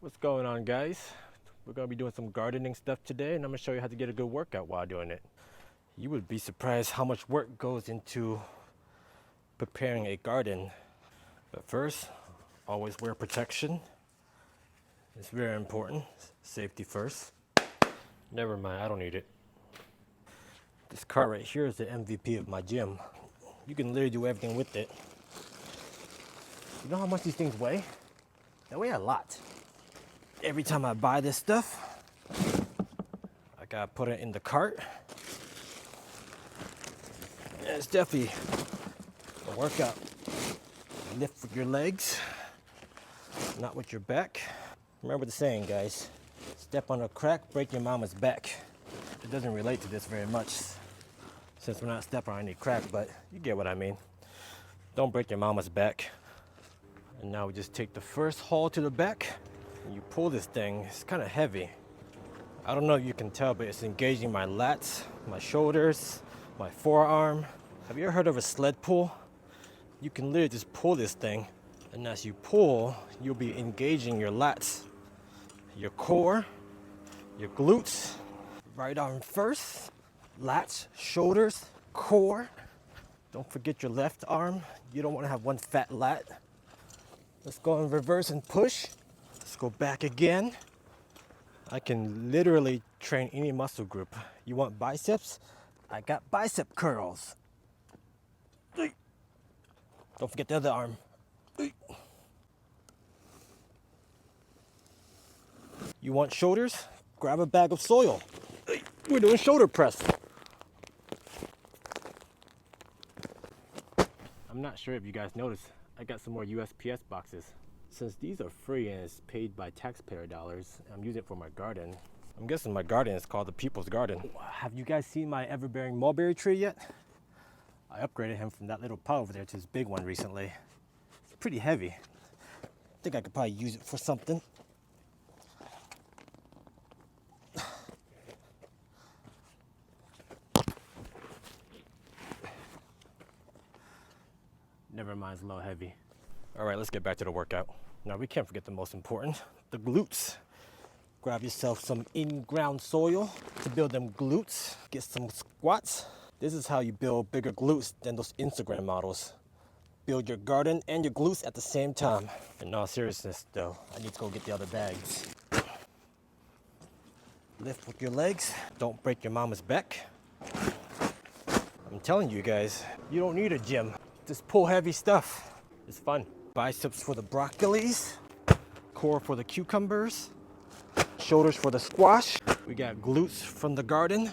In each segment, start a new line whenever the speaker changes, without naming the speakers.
What's going on, guys? We're gonna be doing some gardening stuff today, and I'm gonna show you how to get a good workout while doing it. You would be surprised how much work goes into preparing a garden. But first, always wear protection. It's very important. Safety first. Never mind, I don't need it. This cart right here is the MVP of my gym. You can literally do everything with it. You know how much these things weigh? They weigh a lot. Every time I buy this stuff, I gotta put it in the cart. And it's definitely a workout. Lift with your legs, not with your back. Remember the saying, guys, step on a crack, break your mama's back. It doesn't relate to this very much since we're not stepping on any crack, but you get what I mean. Don't break your mama's back. And now we just take the first haul to the back. And you pull this thing, it's kind of heavy. I don't know if you can tell, but it's engaging my lats, my shoulders, my forearm. Have you ever heard of a sled pull? You can literally just pull this thing, and as you pull, you'll be engaging your lats, your core, your glutes. Right arm first, lats, shoulders, core. Don't forget your left arm. You don't want to have one fat lat. Let's go in reverse and push. Let's go back again. I can literally train any muscle group. You want biceps? I got bicep curls. Don't forget the other arm. You want shoulders? Grab a bag of soil. We're doing shoulder press. I'm not sure if you guys noticed, I got some more USPS boxes. Since these are free and it's paid by taxpayer dollars, I'm using it for my garden. I'm guessing my garden is called the People's Garden. Have you guys seen my ever-bearing mulberry tree yet? I upgraded him from that little pot over there to this big one recently. It's pretty heavy. I think I could probably use it for something. Never mind, it's a little heavy. All right, let's get back to the workout. Now, we can't forget the most important, the glutes. Grab yourself some in-ground soil to build them glutes. Get some squats. This is how you build bigger glutes than those Instagram models. Build your garden and your glutes at the same time. In all seriousness, though, I need to go get the other bags. Lift with your legs. Don't break your mama's back. I'm telling you guys, you don't need a gym. Just pull heavy stuff. It's fun. Biceps for the broccolis, core for the cucumbers, shoulders for the squash. We got glutes from the garden.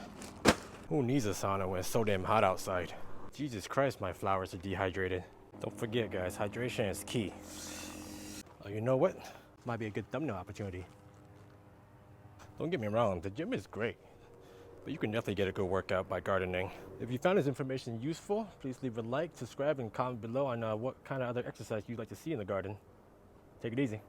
Who needs a sauna when it's so damn hot outside? Jesus Christ, my flowers are dehydrated. Don't forget, guys, hydration is key. Oh, you know what? Might be a good thumbnail opportunity. Don't get me wrong, the gym is great, but you can definitely get a good workout by gardening. If you found this information useful, please leave a like, subscribe, and comment below on what kind of other exercise you'd like to see in the garden. Take it easy.